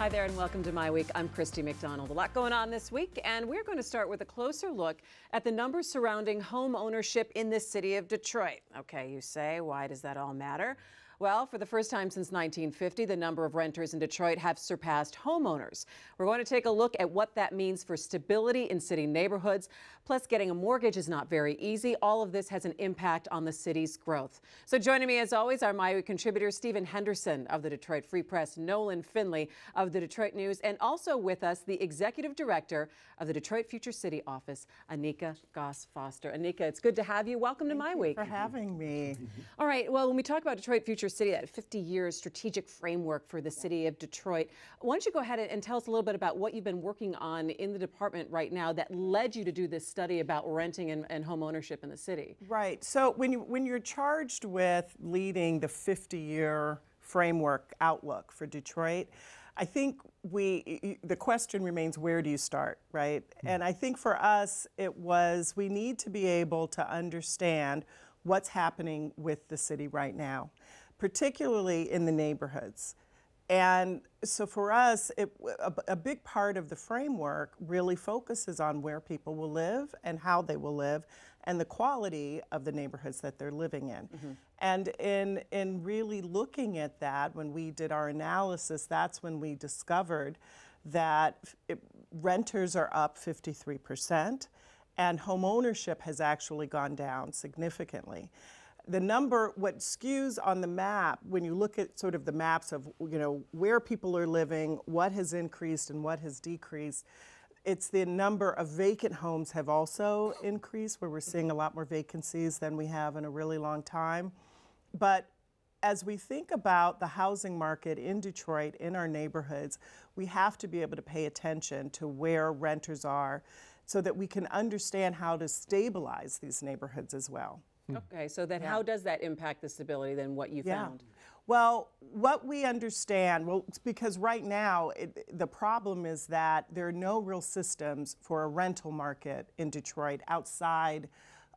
Hi there and welcome to My Week. I'm Christy McDonald. A lot going on this week, and we're going to start with a closer look at the numbers surrounding home ownership in the city of Detroit. Okay, you say, why does that all matter? Well, for the first time since 1950, the number of renters in Detroit have surpassed homeowners. We're going to take a look at what that means for stability in city neighborhoods. Plus, getting a mortgage is not very easy. All of this has an impact on the city's growth. So joining me as always, our My Week contributors, Stephen Henderson of the Detroit Free Press, Nolan Finley of the Detroit News, and also with us, the executive director of the Detroit Future City Office, Anika Goss-Foster. Anika, it's good to have you. Welcome to My Week. Thank you for having me. All right, well, when we talk about Detroit Future City, that 50-year strategic framework for the city of Detroit, why don't you go ahead and tell us a little bit about what you've been working on in the department right now that led you to do this study about renting and home ownership in the city? Right. So when you're charged with leading the 50-year framework outlook for Detroit, I think the question remains, where do you start, right? And I think for us, it was we need to be able to understand what's happening with the city right now, particularly in the neighborhoods. And so for us, a big part of the framework really focuses on where people will live and how they will live and the quality of the neighborhoods that they're living in. And in really looking at that, when we did our analysis, that's when we discovered that renters are up 53% and home ownership has actually gone down significantly. The number, what skews on the map, when you look at sort of the maps of, where people are living, what has increased and what has decreased, it's the number of vacant homes have also increased, where we're seeing a lot more vacancies than we have in a really long time. But as we think about the housing market in Detroit, in our neighborhoods, we have to be able to pay attention to where renters are so that we can understand how to stabilize these neighborhoods as well. Okay, so then how does that impact the stability than what you found? Well, what we understand, it's because right now the problem is that there are no real systems for a rental market in Detroit outside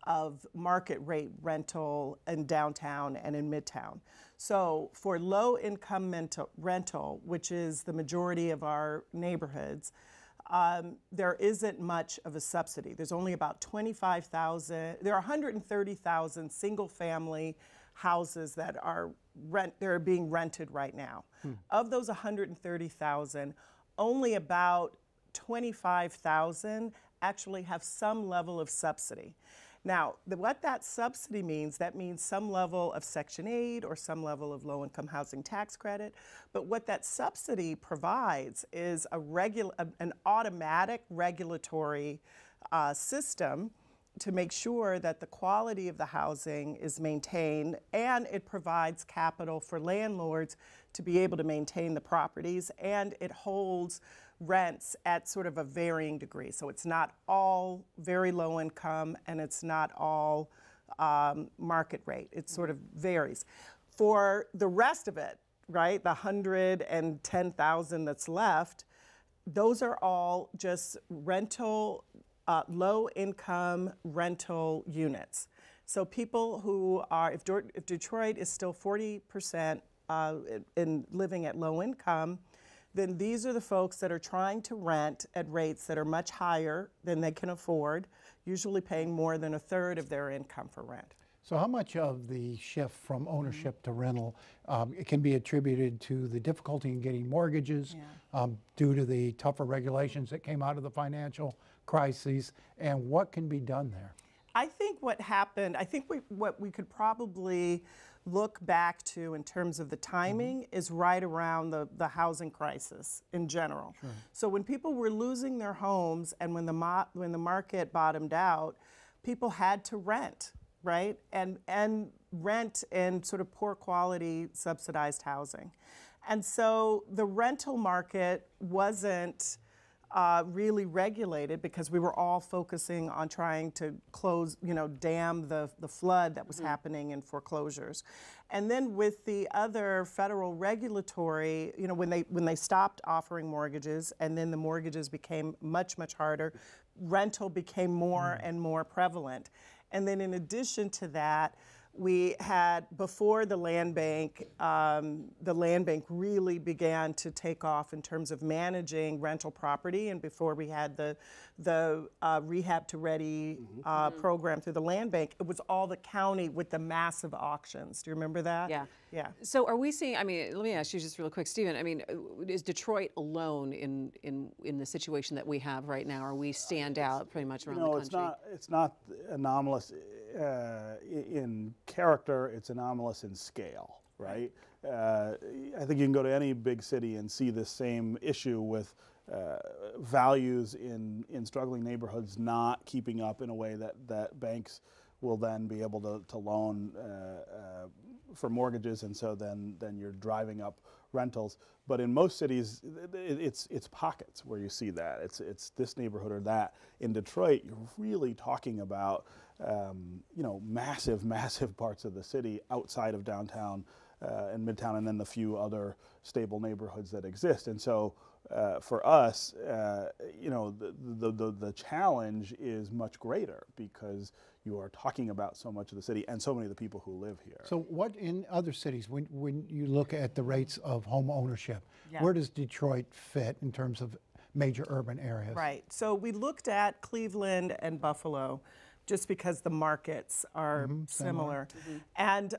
of market rate rental in downtown and in midtown. So for low income rental, which is the majority of our neighborhoods, there isn't much of a subsidy. There's only about 25,000, there are 130,000 single family houses that are being rented right now. Of those 130,000, only about 25,000 actually have some level of subsidy. Now, what that subsidy means, that means some level of Section 8 or some level of low-income housing tax credit. But what that subsidy provides is an automatic regulatory system to make sure that the quality of the housing is maintained, and it provides capital for landlords to be able to maintain the properties, and it holds rents at sort of a varying degree. So it's not all very low income and it's not all market rate. It sort of varies. For the rest of it, right, the 110,000 that's left, those are all just rental, low income rental units. So people who are, if Detroit is still 40% in living at low income, then these are the folks that are trying to rent at rates that are much higher than they can afford, usually paying more than a third of their income for rent. So how much of the shift from ownership to rental it can be attributed to the difficulty in getting mortgages due to the tougher regulations that came out of the financial crises, and what can be done there? I think what happened, what we could probably look back to in terms of the timing is right around the housing crisis in general. So when people were losing their homes and when the market bottomed out, people had to rent, right? And rent in sort of poor quality subsidized housing. And so the rental market wasn't really regulated because we were all focusing on trying to dam the flood that was happening in foreclosures. And then with the other federal regulatory, when they stopped offering mortgages and then the mortgages became much, much harder, rental became more and more prevalent. And then in addition to that, We had, before the land bank really began to take off in terms of managing rental property, and before we had the Rehab to Ready program through the land bank, it was all the county with the massive auctions. Do you remember that? Yeah. Yeah. So are we seeing, I mean, let me ask you just real quick, Stephen, I mean, is Detroit alone in the situation that we have right now? Or we stand out pretty much around the country? It's not anomalous in character, it's anomalous in scale, right? I think you can go to any big city and see the same issue with values in struggling neighborhoods not keeping up in a way that banks will then be able to loan for mortgages, and so then you're driving up rentals. But in most cities, it's pockets where you see that. It's this neighborhood or that. In Detroit, you're really talking about massive parts of the city outside of downtown and Midtown, and then the few other stable neighborhoods that exist. And so for us, the challenge is much greater because you are talking about so much of the city and so many of the people who live here. So what in other cities, when you look at the rates of home ownership, Yeah. where does Detroit fit in terms of major urban areas? Right. So we looked at Cleveland and Buffalo, just because the markets are similar. And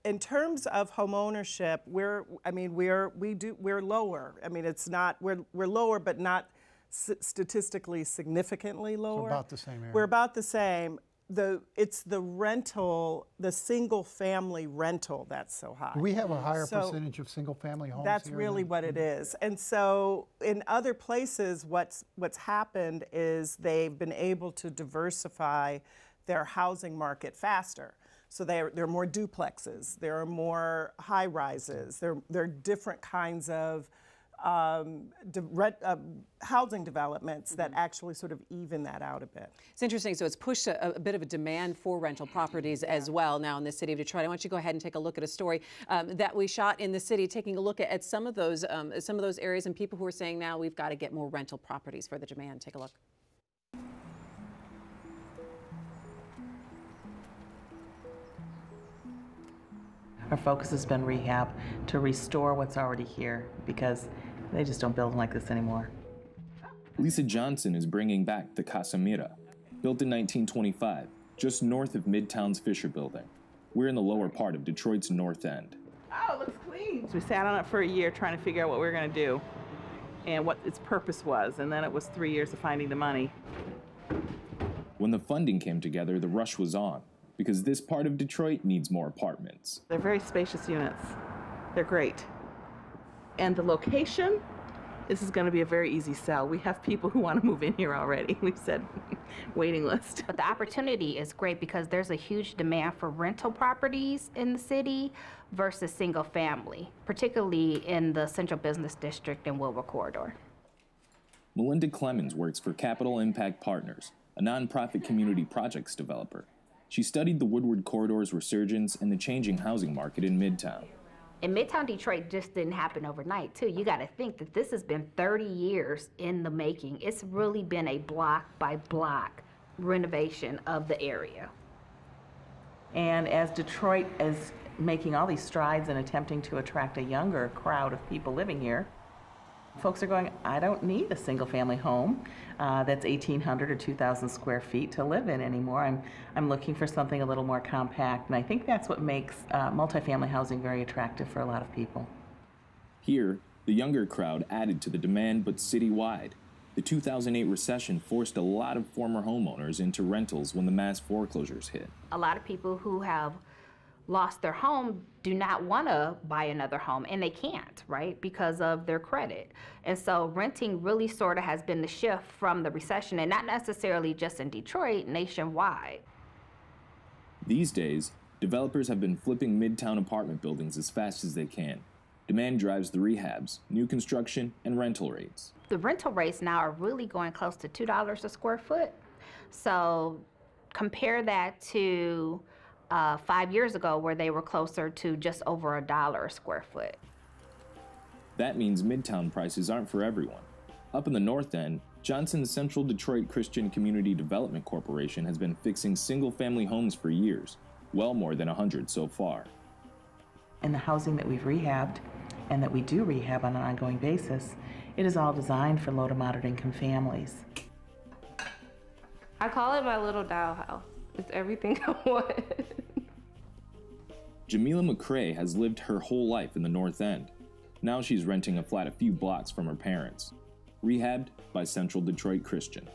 in terms of home ownership, we're lower. I mean, it's not, we're lower, but not statistically significantly lower. So about the same area. We're about the same. It's the rental, the single family rental that's so high. Do we have a higher percentage of single family homes That's here really than- what it is. And so in other places, what's happened is they've been able to diversify their housing market faster. So there are more duplexes, there are more high rises, there are different kinds of housing developments that actually sort of even that out a bit. It's interesting. So it's pushed a bit of a demand for rental properties as well now in the city of Detroit. I want you to go ahead and take a look at a story that we shot in the city, taking a look at some of those areas and people who are saying now we've got to get more rental properties for the demand. Take a look. Our focus has been rehab to restore what's already here because they just don't build them like this anymore. Lisa Johnson is bringing back the Casa Mira, built in 1925, just north of Midtown's Fisher Building. We're in the lower part of Detroit's North End. Oh, it looks clean. So we sat on it for a year trying to figure out what we were going to do and what its purpose was, and then it was 3 years of finding the money. When the funding came together, the rush was on, because this part of Detroit needs more apartments. They're very spacious units. They're great. And the location, this is going to be a very easy sell. We have people who want to move in here already. We've said waiting list. But the opportunity is great because there's a huge demand for rental properties in the city versus single family, particularly in the Central Business District and Wilbur Corridor. Melinda Clemens works for Capital Impact Partners, a nonprofit community projects developer. She studied the Woodward Corridor's resurgence and the changing housing market in Midtown. And Midtown Detroit just didn't happen overnight, too. You got to think that this has been 30 years in the making. It's really been a block-by-block renovation of the area. And as Detroit is making all these strides and attempting to attract a younger crowd of people living here, folks are going, I don't need a single-family home that's 1,800 or 2,000 square feet to live in anymore. I'm looking for something a little more compact, and I think that's what makes multifamily housing very attractive for a lot of people. Here, the younger crowd added to the demand, but citywide. The 2008 recession forced a lot of former homeowners into rentals when the mass foreclosures hit. A lot of people who have lost their home do not want to buy another home, and they can't, right, because of their credit. And so renting really sort of has been the shift from the recession, and not necessarily just in Detroit, nationwide. These days, developers have been flipping Midtown apartment buildings as fast as they can. Demand drives the rehabs, new construction, and rental rates. The rental rates now are really going close to $2 a square foot. So compare that to 5 years ago where they were closer to just over $1 a square foot. That means Midtown prices aren't for everyone. Up in the North End, Johnson's Central Detroit Christian Community Development Corporation has been fixing single-family homes for years. well more than 100 so far. In the housing that we've rehabbed and that we do rehab on an ongoing basis, it is all designed for low to moderate income families. I call it my little dollhouse. It's everything I want. Jamila McCrae has lived her whole life in the North End. Now she's renting a flat a few blocks from her parents, rehabbed by Central Detroit Christian.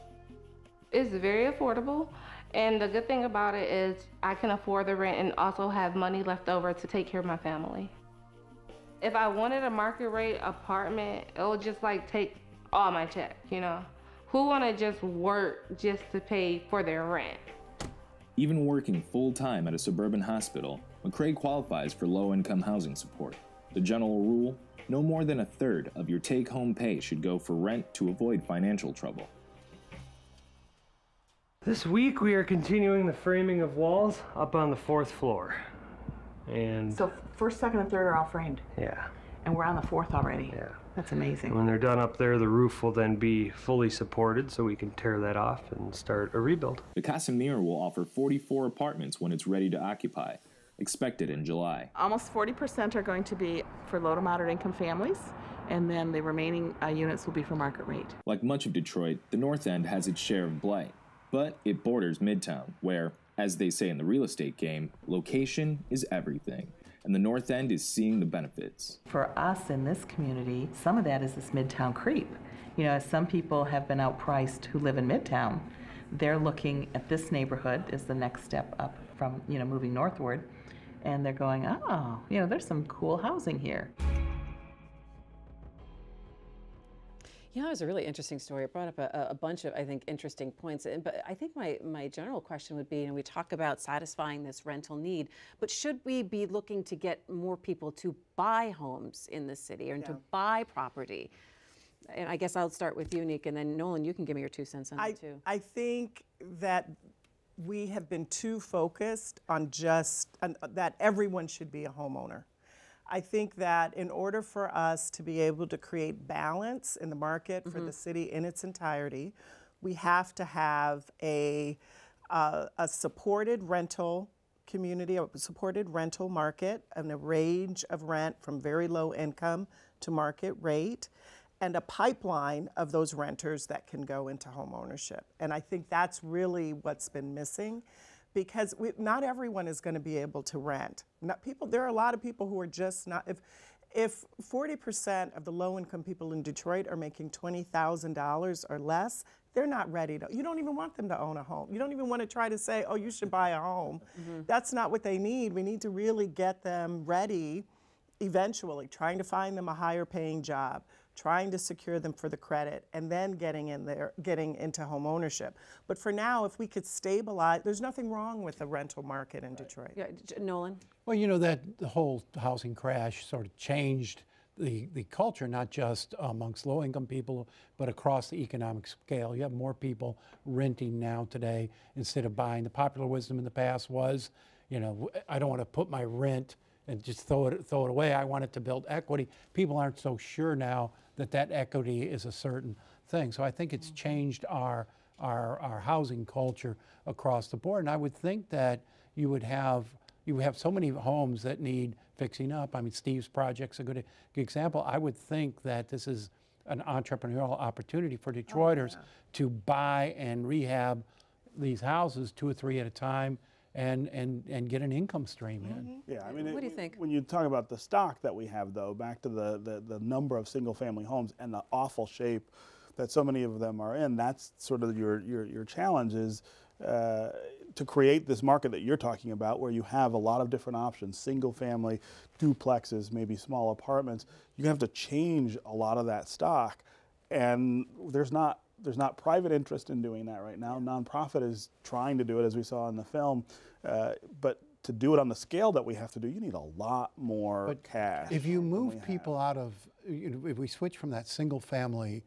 It's very affordable, and the good thing about it is I can afford the rent and also have money left over to take care of my family. If I wanted a market rate apartment, it would just like take all my check, you know? Who wanna just work just to pay for their rent? Even working full-time at a suburban hospital, McCrae qualifies for low-income housing support. The general rule, no more than a third of your take-home pay should go for rent to avoid financial trouble. This week we are continuing the framing of walls up on the 4th floor. And So first, second, and third are all framed, yeah, and we're on the 4th already. yeah. That's amazing. When they're done up there, the roof will then be fully supported so we can tear that off and start a rebuild. The Casimir will offer 44 apartments when it's ready to occupy, expected in July. Almost 40% are going to be for low to moderate income families, and then the remaining units will be for market rate. Like much of Detroit, the North End has its share of blight, but it borders Midtown, where, as they say in the real estate game, location is everything. And the North End is seeing the benefits. For us in this community, some of that is this Midtown creep. You know, as some people have been outpriced who live in Midtown, they're looking at this neighborhood as the next step up from, you know, moving northward. And they're going, oh, you know, there's some cool housing here. Yeah, it was a really interesting story. It brought up a bunch of, I think, interesting points. But I think my general question would be, and we talk about satisfying this rental need, but should we be looking to get more people to buy homes in the city and to buy property? And I guess I'll start with you, Anika, and then Nolan, you can give me your 2 cents on it too. I think that we have been too focused on just that everyone should be a homeowner. I think that in order for us to be able to create balance in the market for the city in its entirety, we have to have a supported rental community, a supported rental market, and a range of rent from very low income to market rate, and a pipeline of those renters that can go into home ownership. And I think that's really what's been missing, because not everyone is going to be able to rent. There are a lot of people who are just not. If 40% of the low-income people in Detroit are making $20,000 or less, they're not ready to. You don't even want them to own a home. You don't even want to try to say, oh, you should buy a home. That's not what they need. We need to really get them ready eventually, trying to find them a higher paying job, trying to secure them for the credit, and then getting into home ownership. But for now, if we could stabilize, there's nothing wrong with the rental market in Detroit. Yeah, Nolan? Well, you know, that the whole housing crash sort of changed the culture, not just amongst low-income people, but across the economic scale. You have more people renting now today instead of buying. The popular wisdom in the past was, you know, I don't want to put my rent and just throw it away. I want it to build equity. People aren't so sure now that equity is a certain thing. So I think it's changed our housing culture across the board. And I would think that you have so many homes that need fixing up. I mean, Steve's project's a good example. I would think that this is an entrepreneurial opportunity for Detroiters to buy and rehab these houses 2 or 3 at a time and get an income stream in. Yeah, I mean, what do you think? When you talk about the stock that we have, though, back to the number of single-family homes and the awful shape that so many of them are in, that's sort of your challenge is to create this market that you're talking about, where you have a lot of different options, single-family, duplexes, maybe small apartments. You have to change a lot of that stock, and there's not private interest in doing that right now. Nonprofit is trying to do it, as we saw in the film, but to do it on the scale that we have to do, you need a lot more cash. If you move people out of, if we switch from that single-family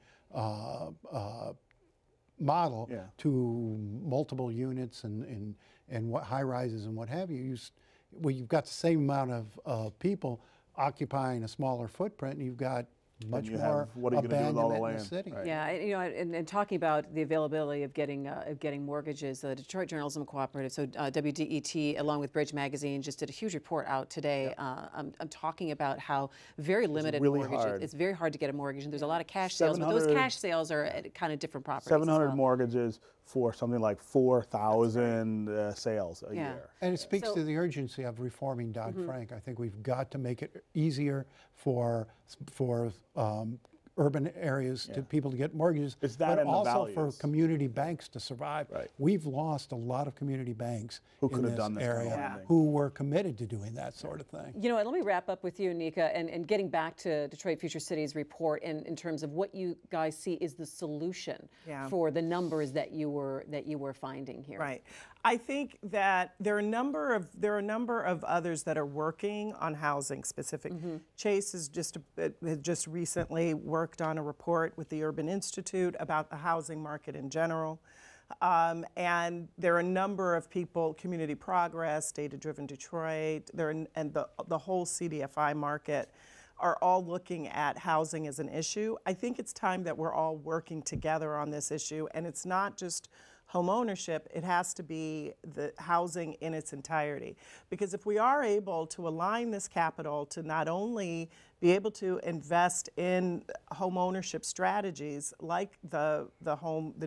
model to multiple units and what high rises and what have you, you've got the same amount of people occupying a smaller footprint, and you've got much you more have, what are you gonna do with all the abandonment in land? the city. Right. Yeah, and talking about the availability of getting mortgages, the Detroit Journalism Cooperative, so WDET, along with Bridge Magazine, just did a huge report out today. I'm talking about how very limited really mortgages. hard. It's very hard to get a mortgage, and there's a lot of cash sales, but those cash sales are at kind of different properties. 700 as well. mortgages for something like 4,000 sales a year. And it speaks to the urgency of reforming Dodd-Frank. I think we've got to make it easier for urban areas to people to get mortgages, It's that but and the also for values. community banks to survive. Right. We've lost a lot of community banks Who in could have this done this kind of area lending. who were committed to doing that sort of thing. You know what, let me wrap up with you, Anika, and getting back to Detroit Future Cities report in terms of what you guys see is the solution for the numbers that you were finding here. Right. I think that there are a number of others that are working on housing specific. Chase has just recently worked on a report with the Urban Institute about the housing market in general. And there are a number of people, Community Progress, Data Driven Detroit, and the whole CDFI market are all looking at housing as an issue. I think it's time that we're all working together on this issue, and it's not just home ownership, it has to be the housing in its entirety. Because if we are able to align this capital to not only be able to invest in home ownership strategies like the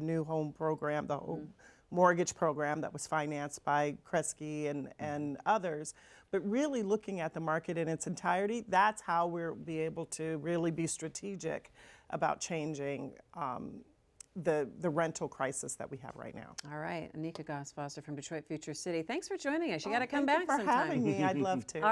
new home program, the home mortgage program that was financed by Kresge and others, but really looking at the market in its entirety, that's how we'll be able to really be strategic about changing the rental crisis that we have right now. All right, Anika Goss-Foster from Detroit Future City. Thanks for joining us. You got to come back Thank you for sometime. having me. I'd love to. All right.